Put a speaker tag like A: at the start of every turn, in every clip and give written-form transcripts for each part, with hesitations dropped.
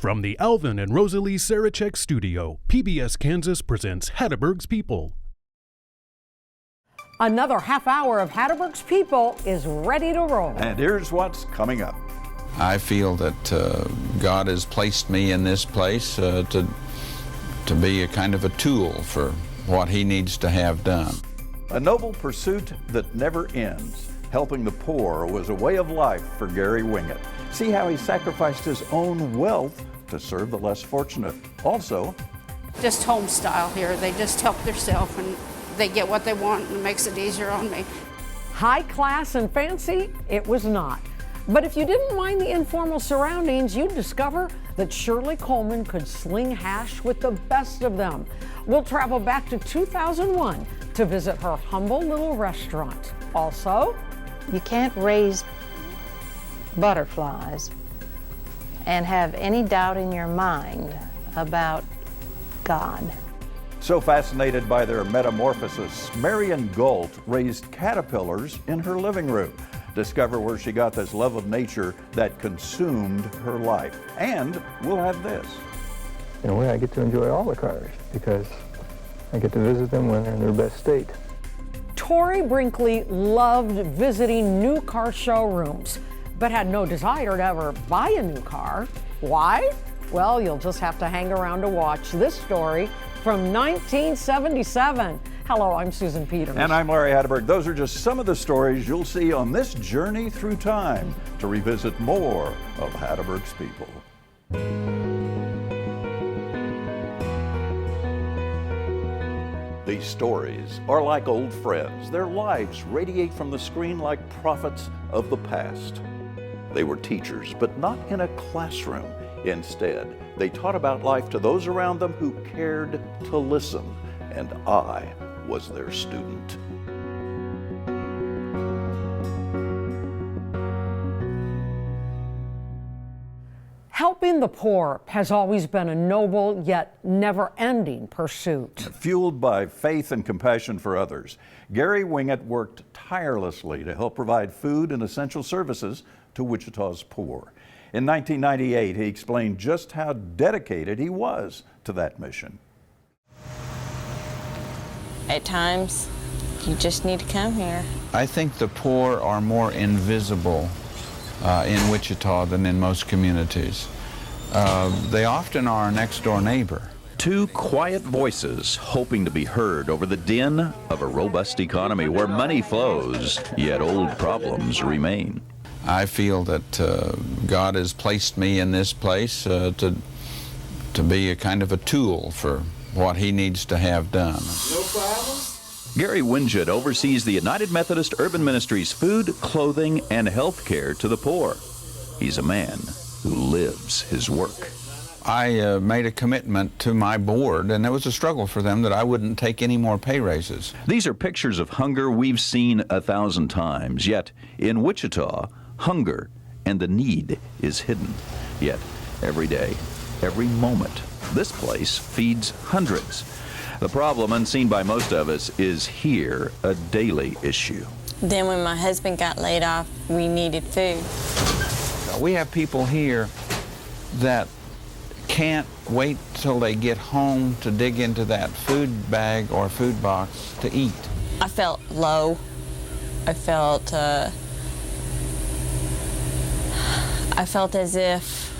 A: From the Alvin and Rosalie Sarachek studio, PBS Kansas presents Hatteberg's People.
B: Another half hour of Hatteberg's People is ready to roll.
C: And here's what's coming up.
D: I feel that God has placed me in this place to be a kind of a tool for what He needs to have done.
C: A noble pursuit that never ends. Helping the poor was a way of life for Gary Wingett. See how he sacrificed his own wealth to serve the less fortunate. Also,
E: just home style here. They just help themselves and they get what they want, and it makes it easier on me.
B: High class and fancy, it was not. But if you didn't mind the informal surroundings, you'd discover that Shirley Coleman could sling hash with the best of them. We'll travel back to 2001 to visit her humble little restaurant. Also,
F: you can't raise butterflies and have any doubt in your mind about God.
C: so fascinated by their metamorphosis, Marrian Gault raised caterpillars in her living room. Discover where she got this love of nature that consumed her life. And we'll have this.
G: In a way, I get to enjoy all the cars because I get to visit them when they're in their best state.
B: Tori Brinkley loved visiting new car showrooms, but had no desire to ever buy a new car. Why? Well, you'll just have to hang around to watch this story from 1977. Hello, I'm Susan Peters.
C: And I'm Larry Hatteberg. Those are just some of the stories you'll see on this journey through time to revisit more of Hatteberg's People. These stories are like old friends. Their lives radiate from the screen like prophets of the past. They were teachers, but not in a classroom. Instead, they taught about life to those around them who cared to listen, and I was their student.
B: Helping the poor has always been a noble yet never-ending pursuit.
C: Fueled by faith and compassion for others, Gary Wingett worked tirelessly to help provide food and essential services to Wichita's poor. In 1998, he explained just how dedicated he was to that mission.
H: At times, you just need to come here.
D: I think the poor are more invisible in Wichita than in most communities. They often are our next-door neighbor.
I: Two quiet voices hoping to be heard over the din of a robust economy where money flows, yet old problems remain.
D: I feel that God has placed me in this place to be a kind of a tool for what He needs to have done.
I: No problem. Gary Wingett oversees the United Methodist Urban Ministries food, clothing, and health care to the poor. He's a man who lives his work.
D: I made a commitment to my board, and it was a struggle for them that I wouldn't take any more pay raises.
I: These are pictures of hunger we've seen 1,000 times, yet in Wichita, hunger and the need is hidden. Yet every day, every moment, this place feeds hundreds. The problem, unseen by most of us, is here a daily issue.
H: Then when my husband got laid off, we needed food.
D: We have people here that can't wait till they get home to dig into that food bag or food box to eat.
H: I felt low. I felt as if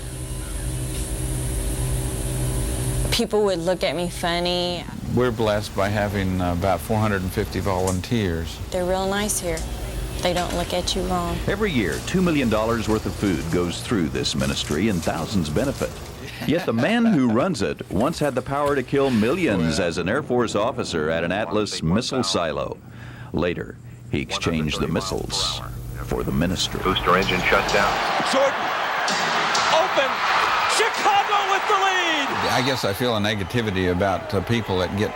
H: people would look at me funny.
D: We're blessed by having about 450 volunteers.
H: They're real nice here. They don't look at you wrong.
I: Every year, $2 million worth of food goes through this ministry and thousands benefit. Yet the man who runs it once had the power to kill millions as an Air Force officer at an Atlas missile silo. Later, he exchanged the missiles for the ministry.
J: Booster engine shut down.
K: Jordan, open, Chicago with the lead!
D: I guess I feel a negativity about people that get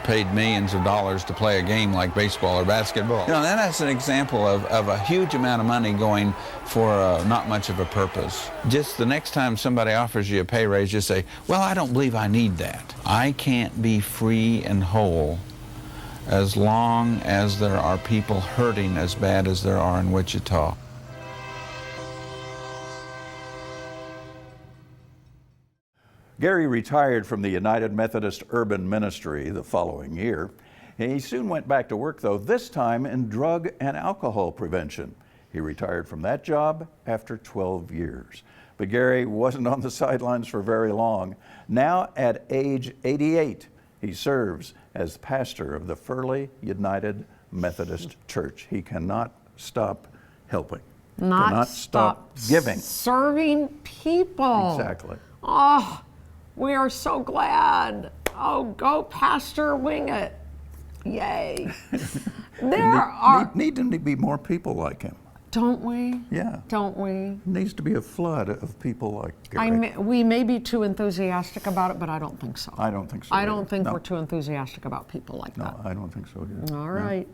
D: paid millions of dollars to play a game like baseball or basketball. You know, and that's an example of a huge amount of money going for not much of a purpose. Just the next time somebody offers you a pay raise, just say, well, I don't believe I need that. I can't be free and whole as long as there are people hurting as bad as there are in Wichita.
C: Gary retired from the United Methodist Urban Ministry the following year. He soon went back to work, though, this time in drug and alcohol prevention. He retired from that job after 12 years. But Gary wasn't on the sidelines for very long. Now, at age 88, he serves as pastor of the Furley United Methodist Church. He cannot stop helping. Cannot stop giving.
B: Serving people.
C: Exactly.
B: Oh, we are so glad. Oh, go Pastor Wingett. Yay.
C: Need to be more people like him.
B: Don't we?
C: Yeah.
B: Don't we?
C: Needs to be a flood of people like Gary.
B: We may be too enthusiastic about it, but I don't think so.
C: I don't think so.
B: I don't think we're too enthusiastic about people like that.
C: No, I don't think so either.
B: All right.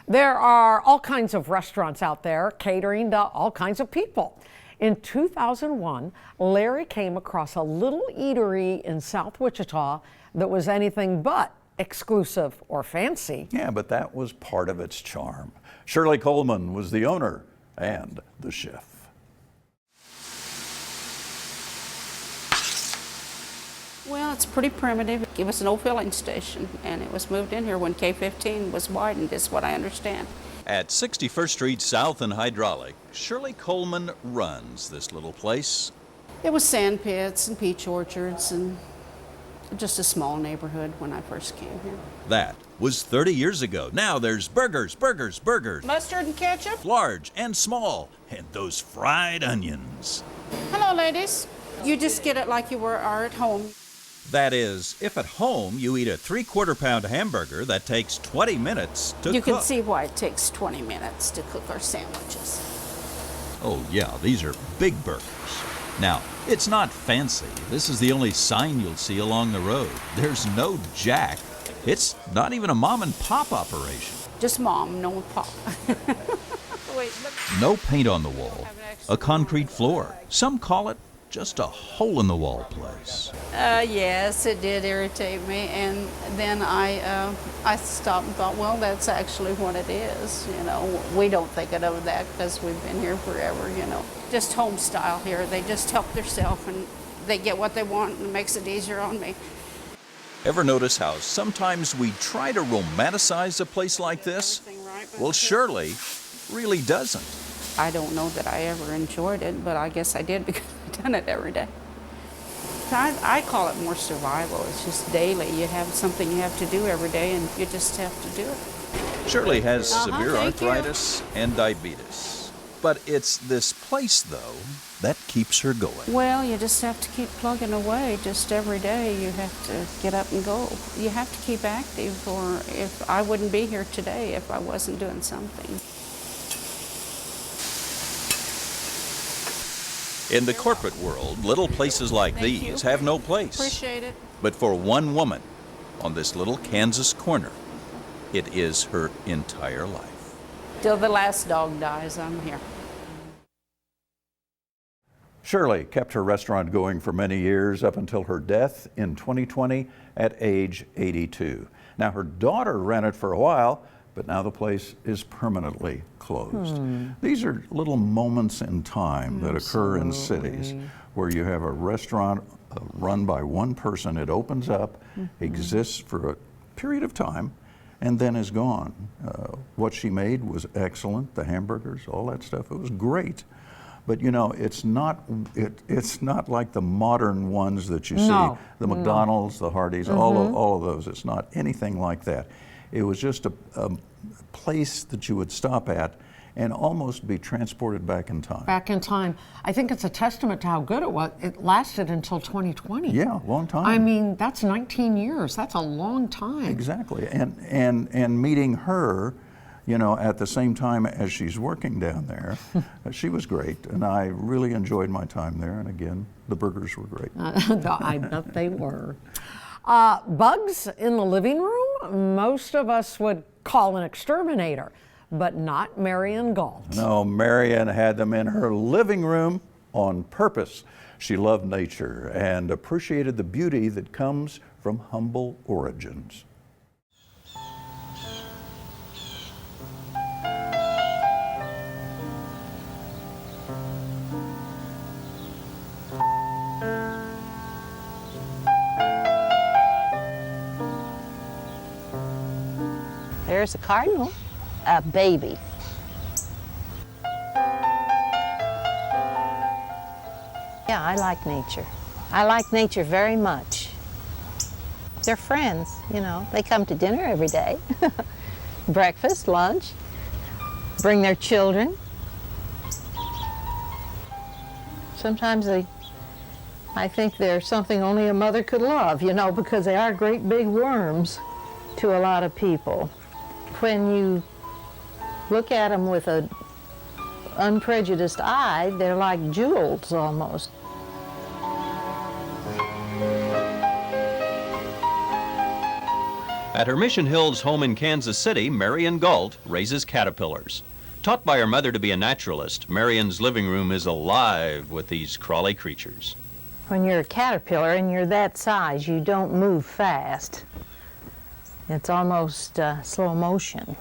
B: There are all kinds of restaurants out there catering to all kinds of people. In 2001, Larry came across a little eatery in South Wichita that was anything but exclusive or fancy.
C: Yeah, but that was part of its charm. Shirley Coleman was the owner and the chef.
E: Well, it's pretty primitive. It was an old filling station, and it was moved in here when K-15 was widened, is what I understand.
I: At 61st Street South and Hydraulic, Shirley Coleman runs this little place.
E: It was sand pits and peach orchards and just a small neighborhood when I first came here.
I: That was 30 years ago. Now there's burgers.
E: Mustard and ketchup?
I: Large and small, and those fried onions.
E: Hello, ladies. You just get it like you are at home.
I: That is, if at home you eat a 3/4 pound hamburger that takes 20 minutes to cook.
E: You can see why it takes 20 minutes to cook our sandwiches.
I: Oh yeah, these are big burgers. Now, it's not fancy. This is the only sign you'll see along the road. There's no jack. It's not even a mom and pop operation.
E: Just mom, no pop. Wait, look.
I: No paint on the wall, a concrete floor. Some call it just a hole-in-the-wall place.
E: Yes, it did irritate me, and then I stopped and thought, well, that's actually what it is. You know, we don't think of that because we've been here forever. You know, just home style here. They just help themselves, and they get what they want, and it makes it easier on me.
I: Ever notice how sometimes we try to romanticize a place like this? Well, Shirley really doesn't.
E: I don't know that I ever enjoyed it, but I guess I did because I've done it every day. I call it more survival. It's just daily. You have something you have to do every day, and you just have to do it.
I: Shirley has severe arthritis and diabetes. But it's this place, though, that keeps her going.
E: Well, you just have to keep plugging away. Just every day you have to get up and go. You have to keep active, or if I wouldn't be here today if I wasn't doing something.
I: In the corporate world, little places like these have no place.
E: Appreciate it.
I: But for one woman on this little Kansas corner, it is her entire life.
E: Till the last dog dies, I'm here.
C: Shirley kept her restaurant going for many years up until her death in 2020 at age 82. Now, her daughter ran it for a while, but now the place is permanently closed. These are little moments in time that occur in cities where you have a restaurant run by one person. It opens up, exists for a period of time, and then is gone. What she made was excellent, the hamburgers, all that stuff, it was great. But you know, it's not like the modern ones that you see, the McDonald's, the Hardee's, all of those. It's not anything like that. It was just a place that you would stop at and almost be transported back in time.
B: Back in time. I think it's a testament to how good it was. It lasted until 2020.
C: Yeah, long time.
B: I mean, that's 19 years. That's a long time.
C: Exactly. And meeting her, you know, at the same time as she's working down there, she was great, and I really enjoyed my time there. And again, the burgers were great.
B: I bet they were. Bugs in the living room, most of us would call an exterminator, but not Marrian Gault.
C: No, Marrian had them in her living room on purpose. She loved nature and appreciated the beauty that comes from humble origins.
F: There's a cardinal, a baby. Yeah, I like nature. I like nature very much. They're friends, you know. They come to dinner every day. Breakfast, lunch, bring their children. Sometimes I think they're something only a mother could love, you know, because they are great big worms to a lot of people. When you look at them with an unprejudiced eye, they're like jewels almost.
K: At her Mission Hills home in Kansas City, Marrian Gault raises caterpillars. Taught by her mother to be a naturalist, Marrian's living room is alive with these crawly creatures.
F: When you're a caterpillar and you're that size, you don't move fast. It's almost slow motion.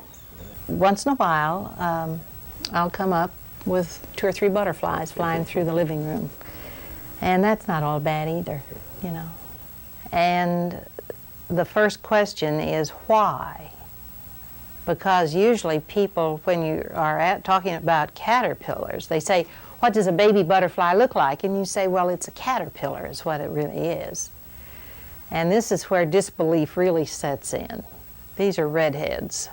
F: Once in a while, I'll come up with 2 or 3 butterflies flying through the living room. And that's not all bad either, you know. And the first question is why? Because usually people, when you are talking about caterpillars, they say, what does a baby butterfly look like? And you say, well, it's a caterpillar is what it really is. And this is where disbelief really sets in. These are redheads.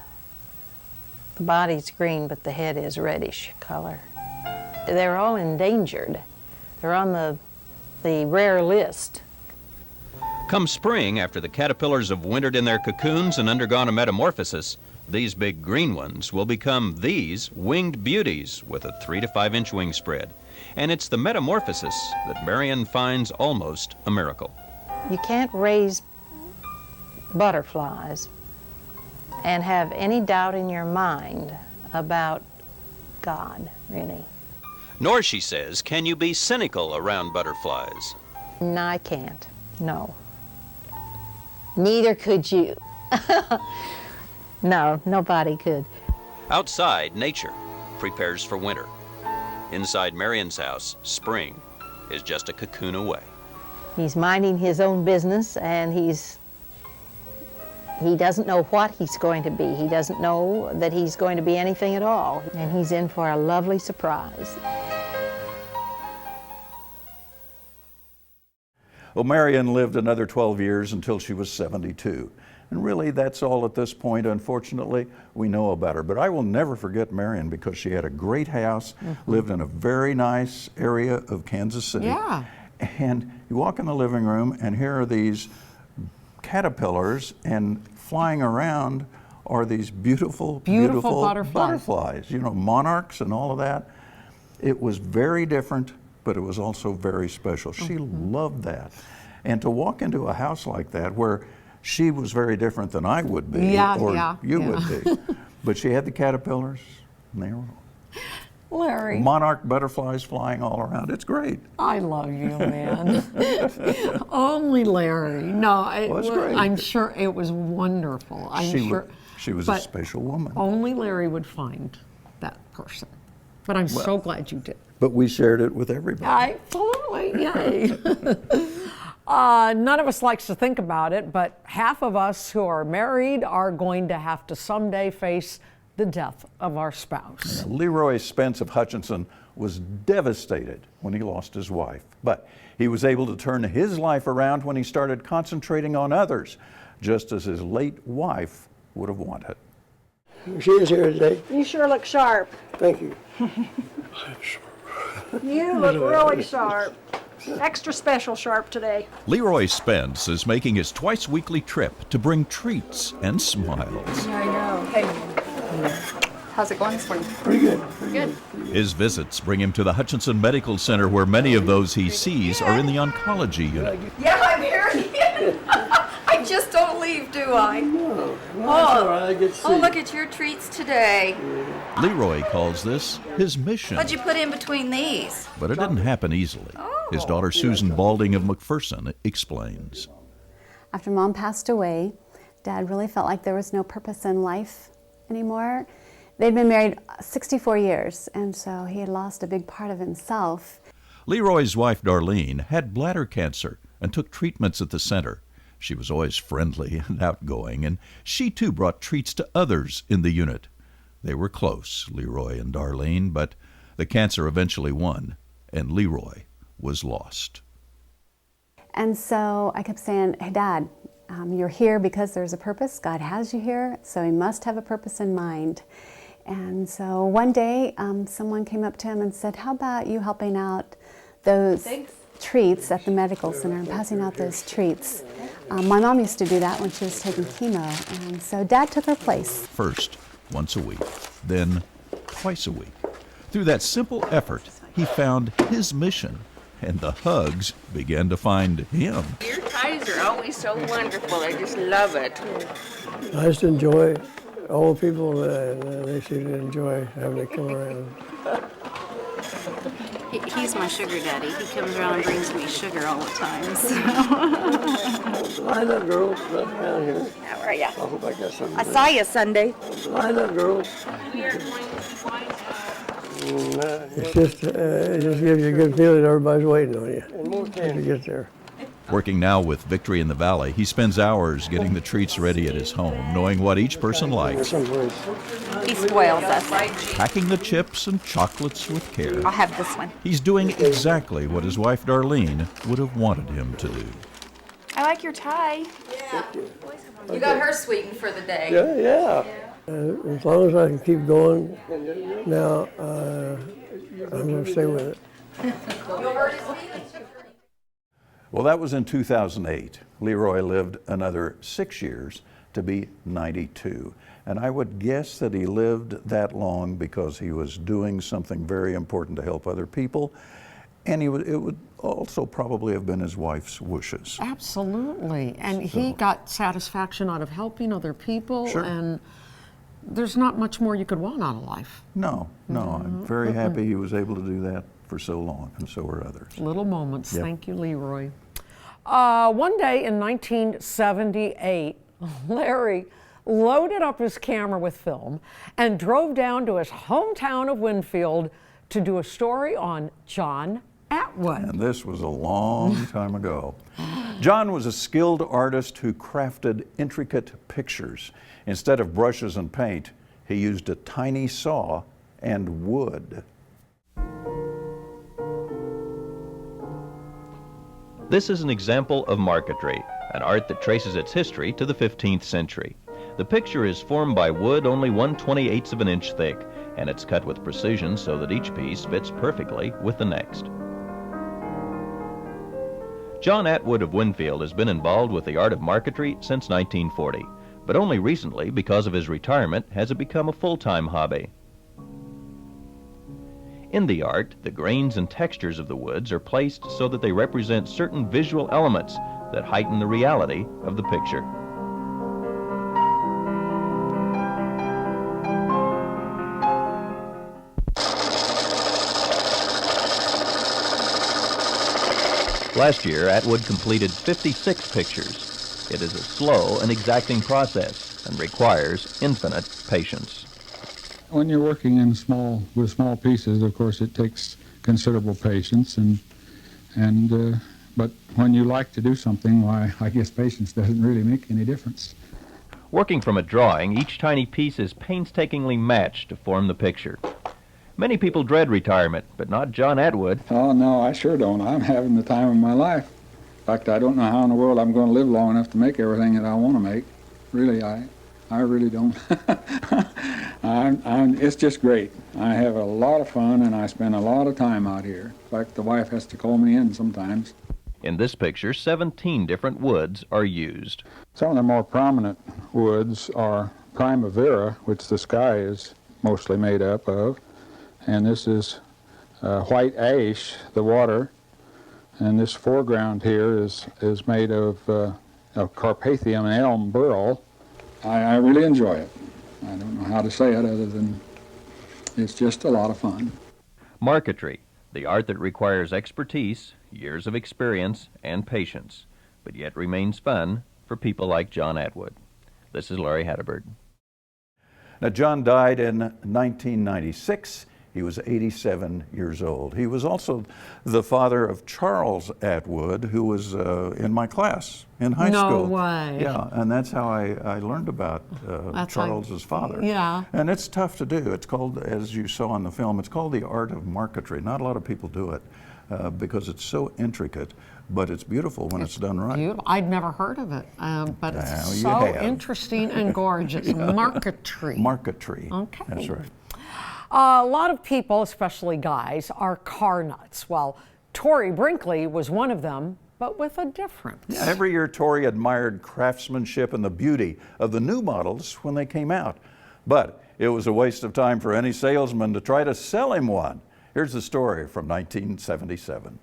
F: The body's green, but the head is reddish color. They're all endangered. They're on the rare list.
K: Come spring, after the caterpillars have wintered in their cocoons and undergone a metamorphosis, these big green ones will become these winged beauties with a 3 to 5 inch wing spread. And it's the metamorphosis that Marrian finds almost a miracle.
F: You can't raise butterflies and have any doubt in your mind about God, really.
K: Nor, she says, can you be cynical around butterflies.
F: No, I can't. No. Neither could you. No, nobody could.
K: Outside, nature prepares for winter. Inside Marrian's house, spring is just a cocoon away.
F: He's minding his own business, and he doesn't know what he's going to be. He doesn't know that he's going to be anything at all, and he's in for a lovely surprise.
C: Well, Marrian lived another 12 years until she was 72. And really, that's all at this point, unfortunately, we know about her. But I will never forget Marrian because she had a great house, lived in a very nice area of Kansas City.
B: Yeah.
C: And you walk in the living room, and here are these caterpillars, and flying around are these beautiful butterflies, you know, monarchs and all of that. It was very different, but it was also very special. She loved that. And to walk into a house like that where she was very different than I would be, you would be. But she had the caterpillars, and they were
B: Larry.
C: monarch butterflies flying all around. It's great.
B: I love you, man. Only Larry. No, it was great. I'm sure it was wonderful.
C: She was a special woman.
B: Only Larry would find that person. But I'm so glad you did.
C: But we shared it with everybody.
B: Absolutely, yay. None of us likes to think about it, but half of us who are married are going to have to someday face the death of our spouse.
C: Leroy Spence of Hutchinson was devastated when he lost his wife, but he was able to turn his life around when he started concentrating on others, just as his late wife would have wanted.
J: She is here today.
L: You sure look sharp.
J: Thank you.
L: You look really sharp. Extra special sharp today.
I: Leroy Spence is making his twice-weekly trip to bring treats and smiles.
L: I know. Hey.
M: How's it going this morning?
J: Pretty good.
M: Good.
I: His visits bring him to the Hutchinson Medical Center, where many of those he sees are in the oncology unit.
M: Yeah, I'm here again. I just don't leave, do I?
J: No, that's all right. I get to see.
M: Oh, look at your treats today.
I: Leroy calls this his mission.
M: What'd you put in between these?
I: But it didn't happen easily. His daughter Susan Balding of McPherson explains.
N: After Mom passed away, Dad really felt like there was no purpose in life anymore. They'd been married 64 years, and so he had lost a big part of himself.
I: Leroy's wife Darlene had bladder cancer and took treatments at the center. She was always friendly and outgoing, and she too brought treats to others in the unit. They were close, Leroy and Darlene, but the cancer eventually won, and Leroy was lost.
N: And so I kept saying, hey, Dad, you're here because there's a purpose. God has you here, so He must have a purpose in mind. And so one day, someone came up to him and said, how about you helping out those treats at the medical center and passing out those treats? My mom used to do that when she was taking chemo, and so Dad took her place.
I: First, once a week, then twice a week. Through that simple effort, he found his mission, and the hugs began to find him.
O: Your ties are always so wonderful. I just love it.
J: I just enjoy all the people that they seem to enjoy having to come around.
P: He's my sugar daddy. He comes around and brings me sugar all the time. So.
J: Line up, girls. Right around here.
P: How are ya?
J: I hope I got something.
P: I saw you Sunday.
J: Line up, girls. It just gives you a good feeling that everybody's waiting on you when you get there.
I: Working now with Victory in the Valley, he spends hours getting the treats ready at his home, knowing what each person likes.
P: He spoils us.
I: Packing the chips and chocolates with care.
P: I'll have this one.
I: He's doing exactly what his wife Darlene would have wanted him to do.
P: I like your tie. Yeah. You got her sweetened for the day.
J: Yeah. As long as I can keep going now, I'm going to stay with it.
C: Well, that was in 2008. Leroy lived another 6 years to be 92. And I would guess that he lived that long because he was doing something very important to help other people. And it would also probably have been his wife's wishes.
B: Absolutely. And he got satisfaction out of helping other people.
C: Sure.
B: And there's not much more you could want out of life.
C: No. I'm very happy he was able to do that for so long, and so are others.
B: Little moments.
C: Yep.
B: Thank you, Leroy. One day in 1978, Larry loaded up his camera with film and drove down to his hometown of Winfield to do a story on John Atwood.
C: And this was a long time ago. John was a skilled artist who crafted intricate pictures. Instead of brushes and paint, he used a tiny saw and wood.
K: This is an example of marquetry, an art that traces its history to the 15th century. The picture is formed by wood only 1/28 of an inch thick, and it's cut with precision so that each piece fits perfectly with the next. John Atwood of Winfield has been involved with the art of marquetry since 1940, but only recently, because of his retirement, has it become a full-time hobby. In the art, the grains and textures of the woods are placed so that they represent certain visual elements that heighten the reality of the picture. Last year, Atwood completed 56 pictures. It is a slow and exacting process and requires infinite patience.
Q: When you're working with small pieces, of course, it takes considerable patience, but when you like to do something, why, I guess patience doesn't really make any difference.
K: Working from a drawing, each tiny piece is painstakingly matched to form the picture. Many people dread retirement, but not John Atwood.
Q: Oh, no, I sure don't. I'm having the time of my life. In fact, I don't know how in the world I'm going to live long enough to make everything that I want to make. Really, I really don't. It's just great. I have a lot of fun, and I spend a lot of time out here. In fact, the wife has to call me in sometimes.
K: In this picture, 17 different woods are used.
Q: Some of the more prominent woods are primavera, which the sky is mostly made up of, and this is white ash, the water, and this foreground here is made of Carpathian elm burl. I really enjoy it. I don't know how to say it other than it's just a lot of fun.
K: Marquetry, the art that requires expertise, years of experience, and patience, but yet remains fun for people like John Atwood. This is Larry Hatteberg.
C: Now, John died in 1996. He was 87 years old. He was also the father of Charles Atwood, who was in my class in high school.
B: No way.
C: Yeah, and that's how I learned about Charles's father.
B: Yeah.
C: And it's tough to do. It's called, as you saw in the film, it's called the art of marquetry. Not a lot of people do it because it's so intricate, but it's beautiful when it's done right.
B: Beautiful. I'd never heard of it, but it's
C: Now you
B: so
C: have.
B: interesting and gorgeous. Marquetry.
C: Marquetry.
B: Okay.
C: That's right.
B: A lot of people, especially guys, are car nuts. Well, Tori Brinkley was one of them, but with a difference.
C: Yeah, every year Tori admired craftsmanship and the beauty of the new models when they came out. But it was a waste of time for any salesman to try to sell him one. Here's the story from 1977.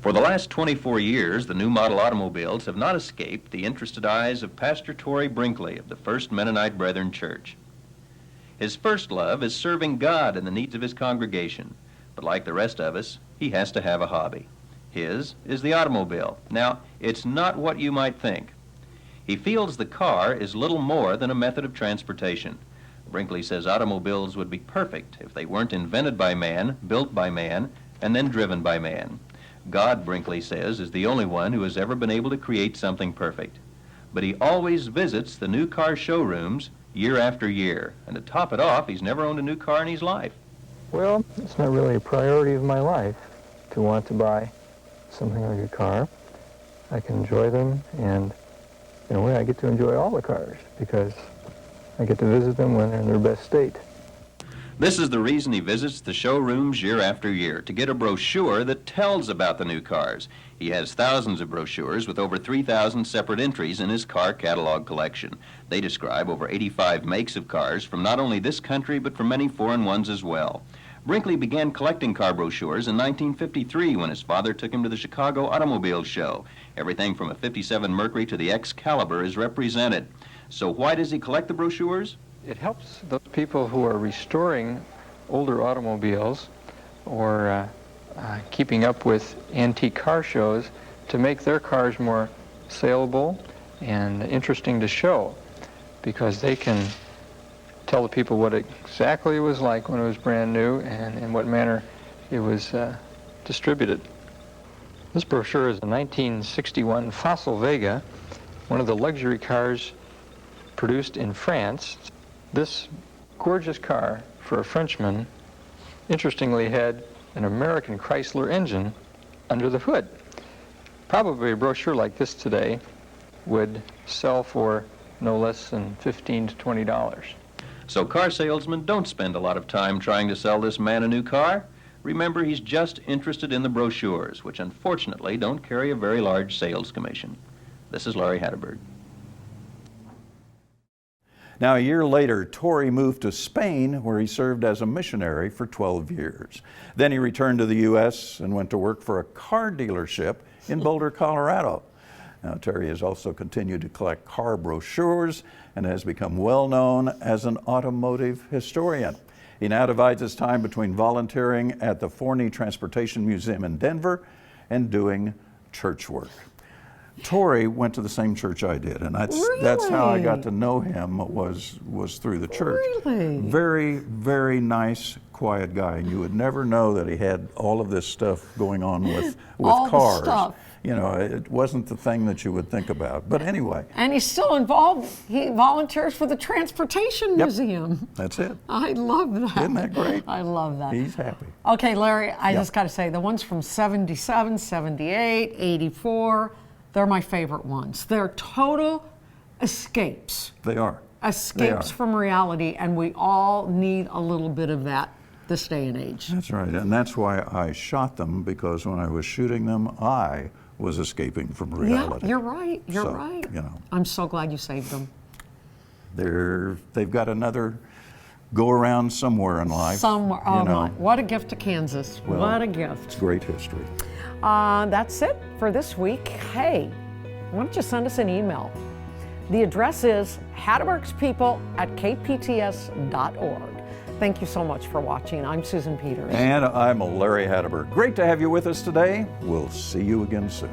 K: For the last 24 years, the new model automobiles have not escaped the interested eyes of Pastor Tori Brinkley of the First Mennonite Brethren Church. His first love is serving God and the needs of his congregation, but like the rest of us, he has to have a hobby. His is the automobile. Now, it's not what you might think. He feels the car is little more than a method of transportation. Brinkley says automobiles would be perfect if they weren't invented by man, built by man, and then driven by man. God, Brinkley says, is the only one who has ever been able to create something perfect. But he always visits the new car showrooms year after year. And to top it off, he's never owned a new car in his life.
G: Well, it's not really a priority of my life to want to buy something like a car. I can enjoy them, and in a way I get to enjoy all the cars because I get to visit them when they're in their best state.
K: This is the reason he visits the showrooms year after year, to get a brochure that tells about the new cars. He has thousands of brochures with over 3,000 separate entries in his car catalog collection. They describe over 85 makes of cars from not only this country but from many foreign ones as well. Brinkley began collecting car brochures in 1953 when his father took him to the Chicago Automobile Show. Everything from a 57 Mercury to the Excalibur is represented. So why does he collect the brochures?
G: It helps those people who are restoring older automobiles or keeping up with antique car shows to make their cars more saleable and interesting to show, because they can tell the people what exactly it was like when it was brand new and in what manner it was distributed. This brochure is a 1961 Fossil Vega, one of the luxury cars produced in France. This gorgeous car, for a Frenchman, interestingly had an American Chrysler engine under the hood. Probably a brochure like this today would sell for no less than $15 to $20.
K: So car salesmen don't spend a lot of time trying to sell this man a new car. Remember, he's just interested in the brochures, which unfortunately don't carry a very large sales commission. This is Larry Hatteberg.
C: Now, a year later, Tori moved to Spain, where he served as a missionary for 12 years. Then he returned to the U.S. and went to work for a car dealership in Boulder, Colorado. Now, Terry has also continued to collect car brochures and has become well known as an automotive historian. He now divides his time between volunteering at the Forney Transportation Museum in Denver and doing church work. Tori went to the same church I did, and that's how I got to know him, was through the church.
B: Really?
C: Very, very nice, quiet guy, and you would never know that he had all of this stuff going on with
B: all
C: cars.
B: The stuff.
C: You know, it wasn't the thing that you would think about. But anyway.
B: And he's still involved. He volunteers for the Transportation Museum.
C: That's it.
B: I love that.
C: Isn't that great?
B: I love that.
C: He's happy.
B: Okay, Larry, I just got to say, the ones from 77, 78, 84, they're my favorite ones. They're total escapes.
C: They are.
B: Escapes from reality, and we all need a little bit of that this day and age.
C: That's right, and that's why I shot them, because when I was shooting them, I was escaping from reality.
B: Yeah, you're right. You're
C: So,
B: right.
C: you know.
B: I'm so glad you saved them.
C: They've got another go around somewhere in life.
B: Somewhere. Oh my! What a gift to Kansas!
C: Well,
B: what a gift!
C: It's great history.
B: That's it for this week. Hey, why don't you send us an email? The address is hattebergspeople@kpts.org. Thank you so much for watching. I'm Susan Peters.
C: And I'm Larry Hatteberg. Great to have you with us today. We'll see you again soon.